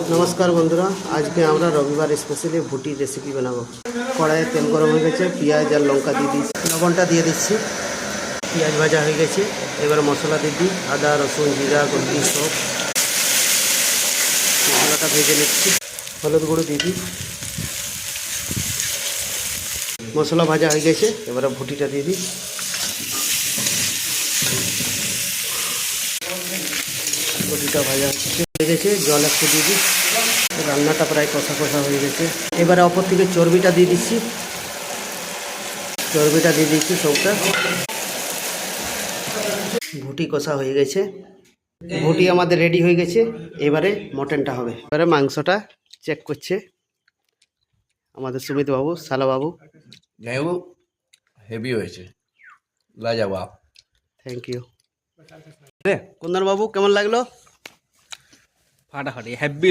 नमस्कार बंधुरा आज के আমরা রবিবার স্পেশালি ভুটি রেসিপি বানাবো। কড়াইয়ে তেল গরম হয়ে গেছে, পেঁয়াজ আর লঙ্কা দিয়ে দিচ্ছি, লবণটা দিয়ে দিচ্ছি। পেঁয়াজ ভাজা হয়ে গেছে, এবার মশলা দিয়ে দিই, আদা রসুন জিরা গোলমরিচ সব মশলাটা ভেজে নিচ্ছি। হলুদ গুঁড়ো দিয়ে দিই। মশলা ভাজা হয়ে গেছে, এবারে ভুটিটা দিয়ে দিই। ভুটিটা ভাজা হয়ে গেছে, জল একটু দিয়ে দিই। রান্নাটা প্রায় কষা কষা হয়ে গেছে, এবারে অপর থেকে চর্বিটা দিয়ে দিচ্ছি। চর্বিটা দিয়ে দিচ্ছি সবটা। ভুটি কষা হয়ে গেছে, ভুটি আমাদের রেডি হয়ে গেছে। এবারে মটনটা হবে। এবারে মাংসটা চেক করছে আমাদের সুমিত বাবু, শালা বাবু। যাই হোক হেভি হয়েছে, লাজবাব। Thank you. কুন্দন বাবু কেমন লাগলো? ফাটাফাটি হেভি।